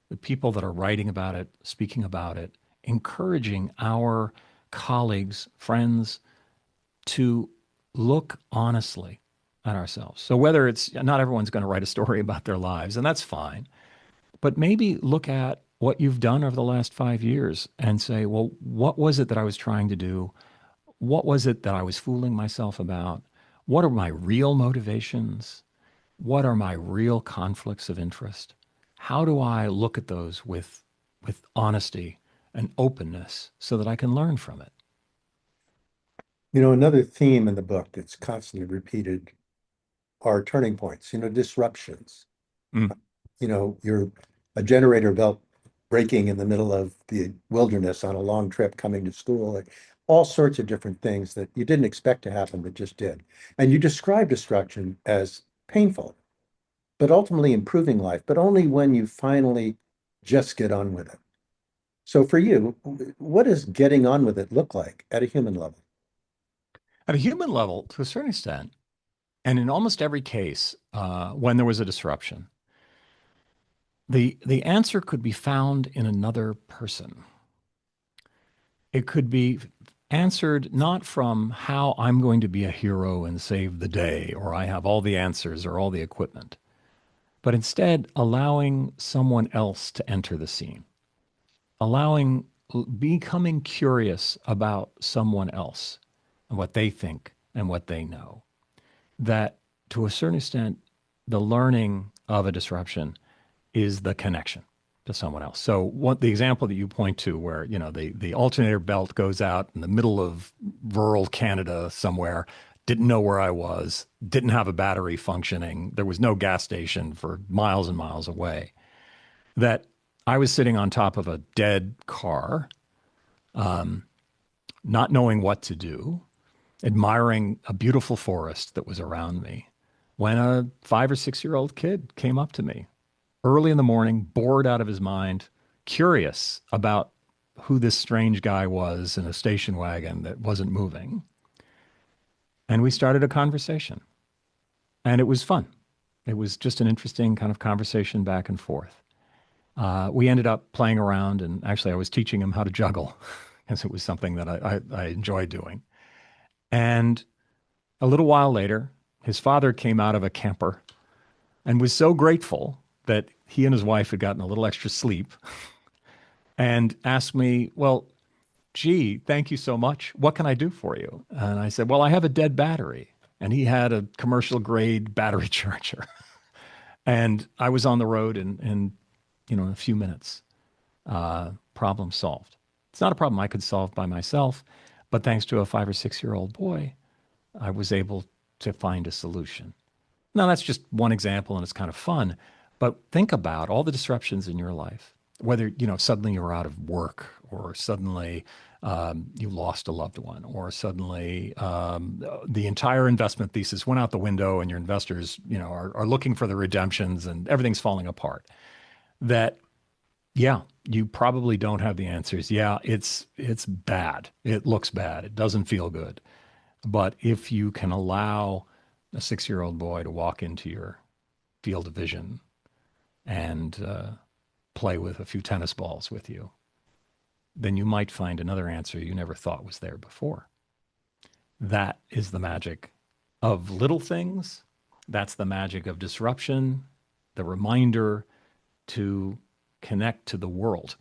the people that are writing about it, speaking about it, encouraging our colleagues, friends to look honestly at ourselves. So whether it's not everyone's going to write a story about their lives, and that's fine, but maybe look at what you've done over the last 5 years and say, well, what was it that I was trying to do? What was it that I was fooling myself about? What are my real motivations? What are my real conflicts of interest? How do I look at those with honesty and openness so that I can learn from it? Another theme in the book that's constantly repeated are turning points, disruptions. Mm. You're a generator belt breaking in the middle of the wilderness on a long trip coming to school, like all sorts of different things that you didn't expect to happen but just did. And you describe destruction as painful, but ultimately improving life, but only when you finally just get on with it. So for you, what does getting on with it look like at a human level? At a human level, to a certain extent, and in almost every case, when there was a disruption, the answer could be found in another person. It could be answered not from how I'm going to be a hero and save the day, or I have all the answers or all the equipment, but instead allowing someone else to enter the scene, allowing, becoming curious about someone else and what they think and what they know. That to a certain extent, the learning of a disruption is the connection to someone else. So what the example that you point to where, the alternator belt goes out in the middle of rural Canada somewhere, didn't know where I was, didn't have a battery functioning, there was no gas station for miles and miles away. That I was sitting on top of a dead car, not knowing what to do, admiring a beautiful forest that was around me, when a 5 or 6 year old kid came up to me early in the morning, bored out of his mind, curious about who this strange guy was in a station wagon that wasn't moving. And we started a conversation. And it was fun. It was just an interesting kind of conversation back and forth. We ended up playing around, and actually, I was teaching him how to juggle because it was something that I enjoyed doing. And a little while later, his father came out of a camper and was so grateful that he and his wife had gotten a little extra sleep and asked me, well, gee, thank you so much. What can I do for you? And I said, well, I have a dead battery. And he had a commercial grade battery charger. And I was on the road in a few minutes, problem solved. It's not a problem I could solve by myself, but thanks to a 5 or 6 year old boy, I was able to find a solution. Now, that's just one example and it's kind of fun, but think about all the disruptions in your life, whether, suddenly you're out of work or suddenly you lost a loved one or suddenly the entire investment thesis went out the window and your investors, are looking for the redemptions and everything's falling apart. That, yeah, you probably don't have the answers. Yeah, it's bad. It looks bad. It doesn't feel good. But if you can allow a 6 year old boy to walk into your field of vision and play with a few tennis balls with you, then you might find another answer you never thought was there before. That is the magic of little things. That's the magic of disruption, the reminder to connect to the world,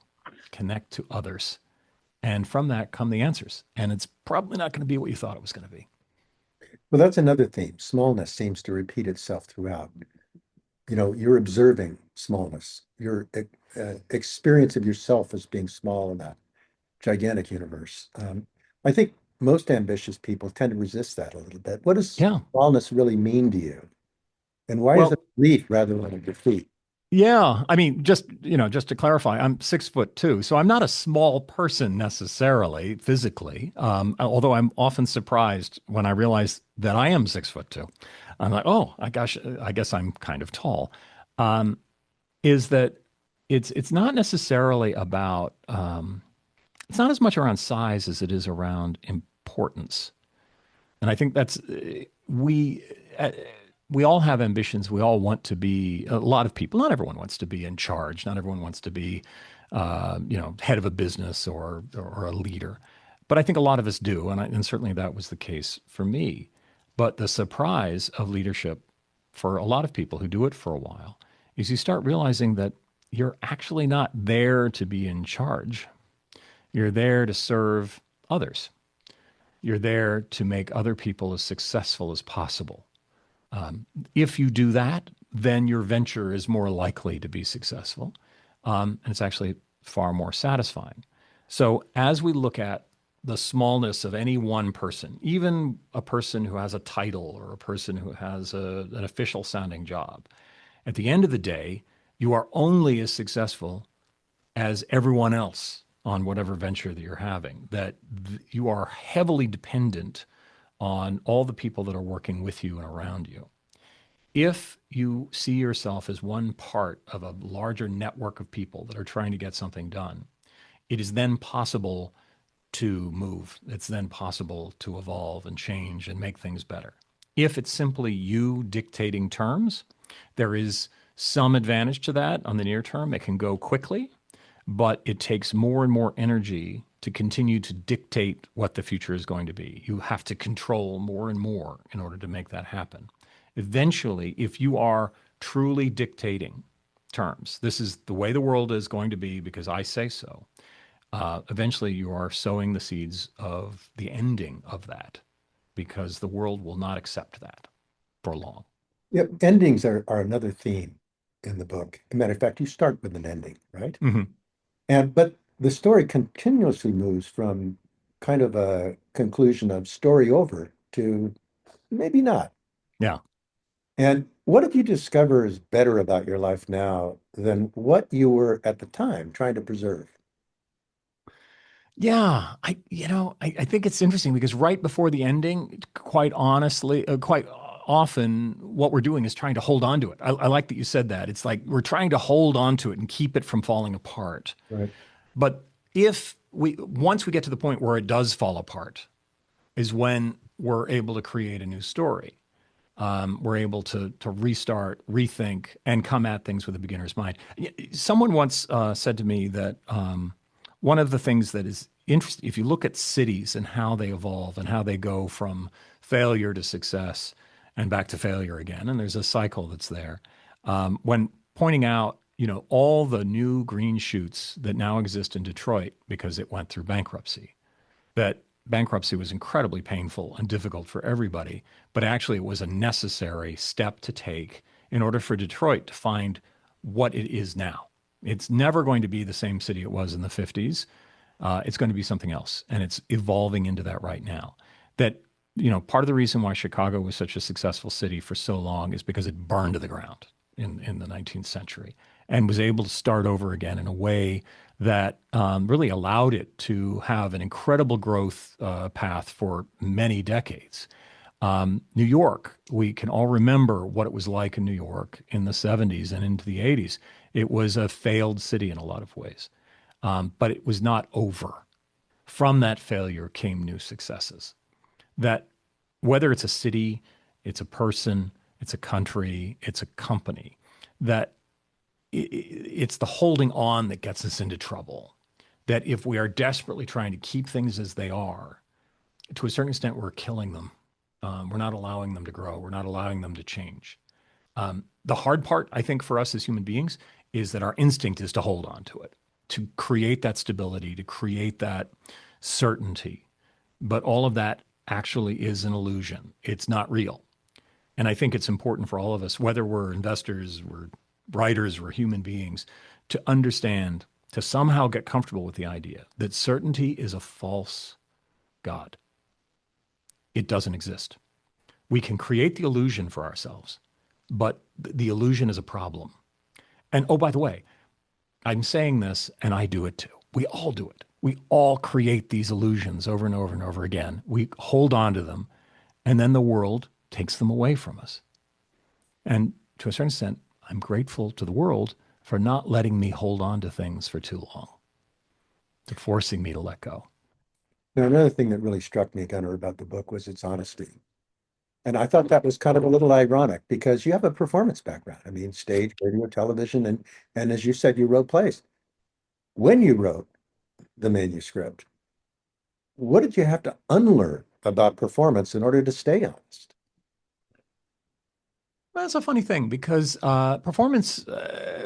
connect to others. And from that come the answers. And it's probably not going to be what you thought it was going to be. Well, that's another theme. Smallness seems to repeat itself throughout. You're observing smallness, your experience of yourself as being small in that gigantic universe. I think most ambitious people tend to resist that a little bit. What does Yeah. smallness really mean to you? And why is it Well, a relief rather than a defeat? yeah, I mean, just to clarify, I'm 6'2", so I'm not a small person necessarily physically. Although I'm often surprised when I realize that I am 6'2". I'm like, oh, I guess I'm kind of tall. Um, is that it's not necessarily about it's not as much around size as it is around importance. And I think that's uh, we all have ambitions. We all want to be, a lot of people, not everyone wants to be in charge. Not everyone wants to be, head of a business or a leader. But I think a lot of us do. And certainly that was the case for me. But the surprise of leadership for a lot of people who do it for a while is you start realizing that you're actually not there to be in charge. You're there to serve others. You're there to make other people as successful as possible. If you do that, then your venture is more likely to be successful. And it's actually far more satisfying. So, as we look at the smallness of any one person, even a person who has a title or a person who has an official sounding job, at the end of the day, you are only as successful as everyone else on whatever venture that you're having, that you are heavily dependent on all the people that are working with you and around you. If you see yourself as one part of a larger network of people that are trying to get something done, it is then possible to move. It's then possible to evolve and change and make things better. If it's simply you dictating terms, there is some advantage to that on the near term. It can go quickly, but it takes more and more energy to continue to dictate what the future is going to be. You have to control more and more in order to make that happen. Eventually, if you are truly dictating terms, this is the way the world is going to be because I say so, eventually you are sowing the seeds of the ending of that because the world will not accept that for long. Yep, endings are another theme in the book. As a matter of fact, you start with an ending, right? Hmm. But the story continuously moves from kind of a conclusion of story over to maybe not. Yeah. And what did you discover is better about your life now than what you were at the time trying to preserve? Yeah, I think it's interesting because right before the ending, quite honestly, quite often, what we're doing is trying to hold on to it. I like that you said that. It's like we're trying to hold on to it and keep it from falling apart. Right. But if we once we get to the point where it does fall apart, is when we're able to create a new story. We're able to restart, rethink, and come at things with a beginner's mind. Someone once said to me that one of the things that is interesting, if you look at cities and how they evolve and how they go from failure to success and back to failure again, and there's a cycle that's there. When pointing out, all the new green shoots that now exist in Detroit because it went through bankruptcy, that bankruptcy was incredibly painful and difficult for everybody, but actually it was a necessary step to take in order for Detroit to find what it is now. It's never going to be the same city it was in the 50s. It's going to be something else, and it's evolving into that right now. That, part of the reason why Chicago was such a successful city for so long is because it burned to the ground in the 19th century and was able to start over again in a way that really allowed it to have an incredible growth path for many decades. New York, we can all remember what it was like in New York in the 70s and into the 80s. It was a failed city in a lot of ways, but it was not over. From that failure came new successes. That whether it's a city, it's a person, it's a country, it's a company, that it's the holding on that gets us into trouble. That if we are desperately trying to keep things as they are, to a certain extent, we're killing them. We're not allowing them to grow. We're not allowing them to change. The hard part, I think, for us as human beings is that our instinct is to hold on to it, to create that stability, to create that certainty. But all of that actually is an illusion. It's not real. And I think it's important for all of us, whether we're investors, we're writers, we're human beings, to understand, to somehow get comfortable with the idea that certainty is a false God. It doesn't exist. We can create the illusion for ourselves, but the illusion is a problem. And oh, by the way, I'm saying this and I do it too. We all do it. We all create these illusions over and over and over again. We hold on to them, and then the world takes them away from us. And to a certain extent, I'm grateful to the world for not letting me hold on to things for too long, to forcing me to let go. Now, another thing that really struck me, Gunnar, about the book was its honesty. And I thought that was kind of a little ironic because you have a performance background. I mean, stage, radio, television, and as you said, you wrote plays. When you wrote the manuscript, what did you have to unlearn about performance in order to stay honest? That's a funny thing because performance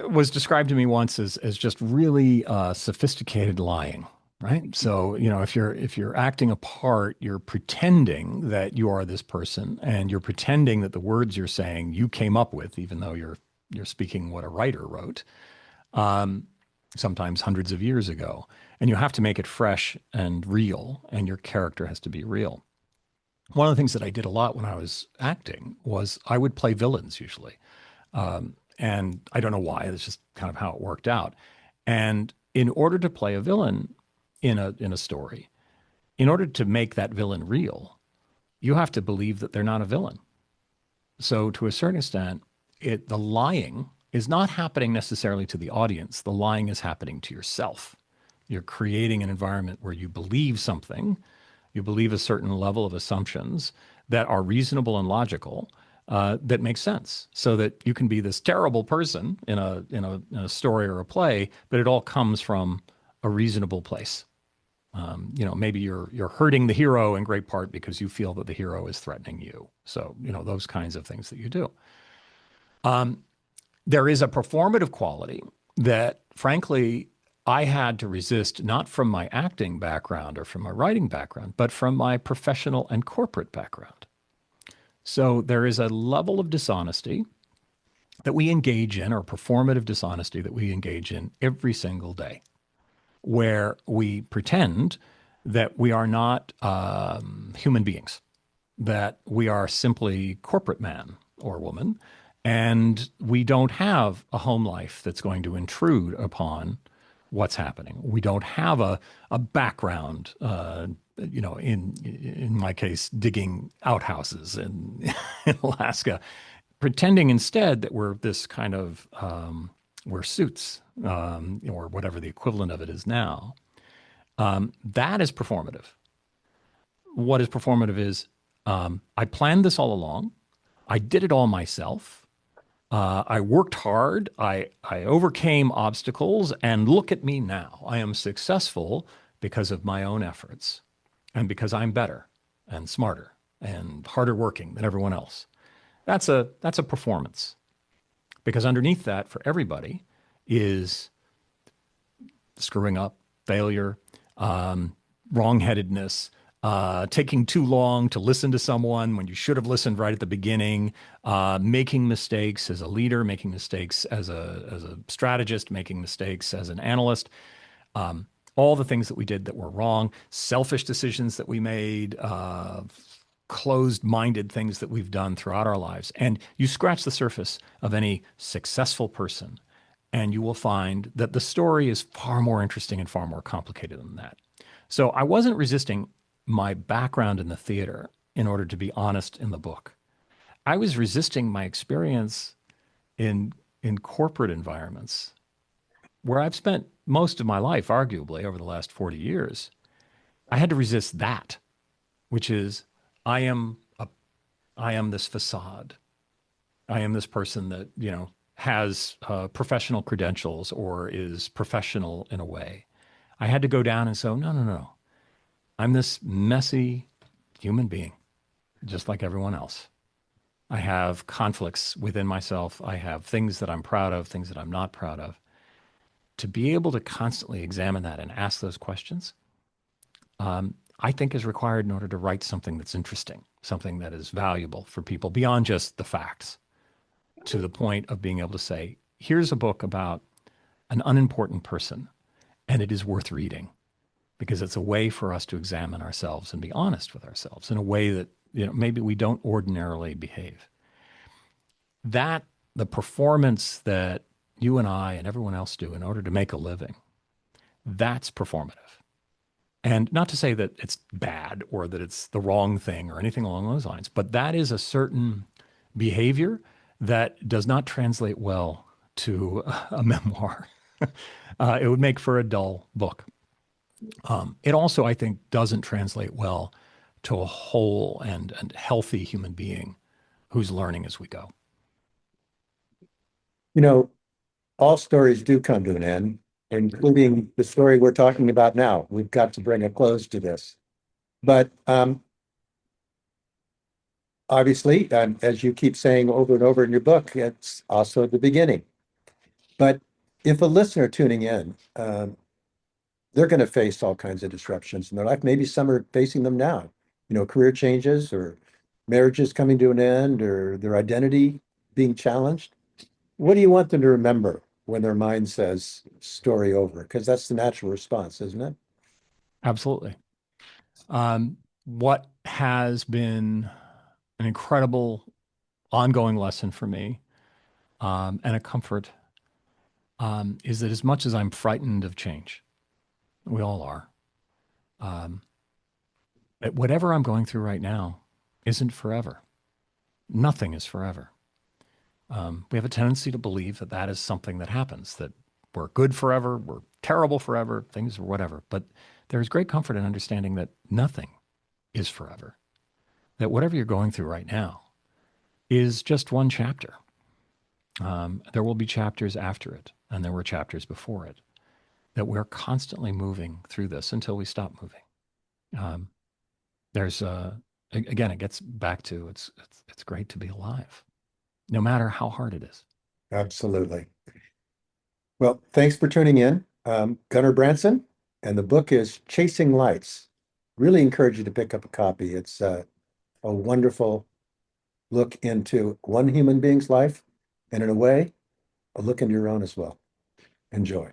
was described to me once as just really sophisticated lying, right? So, if you're acting a part, you're pretending that you are this person, and you're pretending that the words you're saying you came up with, even though you're speaking what a writer wrote, um, sometimes hundreds of years ago, and you have to make it fresh and real, and your character has to be real. One of the things that I did a lot when I was acting was I would play villains usually. And I don't know why, that's just kind of how it worked out. And in order to play a villain in a story, in order to make that villain real, you have to believe that they're not a villain. So to a certain extent, the lying is not happening necessarily to the audience. The lying is happening to yourself. You're creating an environment where you believe something, you believe a certain level of assumptions that are reasonable and logical, that make sense, so that you can be this terrible person in a story or a play, but it all comes from a reasonable place. Maybe you're hurting the hero in great part because you feel that the hero is threatening you. So, those kinds of things that you do. There is a performative quality that, frankly, I had to resist, not from my acting background or from my writing background, but from my professional and corporate background. So there is a level of dishonesty that we engage in, or performative dishonesty that we engage in every single day, where we pretend that we are not human beings, that we are simply corporate man or woman, and we don't have a home life that's going to intrude upon what's happening. We don't have a background, in my case, digging outhouses in Alaska, pretending instead that we're this kind of we're suits, or whatever the equivalent of it is now. That is performative. What is performative is, I planned this all along. I did it all myself. I worked hard. I overcame obstacles, and look at me now. I am successful because of my own efforts, and because I'm better and smarter and harder working than everyone else. That's a performance, because underneath that, for everybody, is screwing up, failure, wrongheadedness, taking too long to listen to someone when you should have listened right at the beginning, making mistakes as a leader, making mistakes as a strategist, making mistakes as an analyst, all the things that we did that were wrong, selfish decisions that we made, closed-minded things that we've done throughout our lives. And you scratch the surface of any successful person, and you will find that the story is far more interesting and far more complicated than that. So I wasn't resisting my background in the theater in order to be honest in the book. I was resisting my experience in corporate environments where I've spent most of my life, arguably over the last 40 years. I had to resist that, which is I am a I am this facade. I am this person that, has professional credentials or is professional in a way. I had to go down and say, no, no, no. I'm this messy human being, just like everyone else. I have conflicts within myself. I have things that I'm proud of, things that I'm not proud of. To be able to constantly examine that and ask those questions, I think is required in order to write something that's interesting, something that is valuable for people beyond just the facts, to the point of being able to say, here's a book about an unimportant person, and it is worth reading because it's a way for us to examine ourselves and be honest with ourselves in a way that, maybe we don't ordinarily behave. That the performance that you and I and everyone else do in order to make a living, that's performative. And not to say that it's bad or that it's the wrong thing or anything along those lines, but that is a certain behavior that does not translate well to a memoir. It would make for a dull book. It also, I think, doesn't translate well to a whole and healthy human being who's learning as we go. You know, all stories do come to an end, including the story we're talking about now. We've got to bring a close to this. But obviously, as you keep saying over and over in your book, it's also the beginning. But if a listener tuning in, they're going to face all kinds of disruptions in their life. Maybe some are facing them now, career changes or marriages coming to an end or their identity being challenged. What do you want them to remember when their mind says story over? Because that's the natural response, isn't it? Absolutely. What has been an incredible ongoing lesson for me, and a comfort, is that as much as I'm frightened of change, we all are, um, that whatever I'm going through right now isn't forever. Nothing is forever. We have a tendency to believe that that is something that happens, that we're good forever, we're terrible forever, things or whatever. But there's great comfort in understanding that nothing is forever, that whatever you're going through right now is just one chapter. There will be chapters after it, and there were chapters before it, that we're constantly moving through this until we stop moving. Um, there's again, it gets back to it's great to be alive, no matter how hard it is. Absolutely. Well, thanks for tuning in. Gunnar Branson, and the book is Chasing Lights. Really encourage you to pick up a copy. It's a wonderful look into one human being's life, and in a way, a look into your own as well. Enjoy.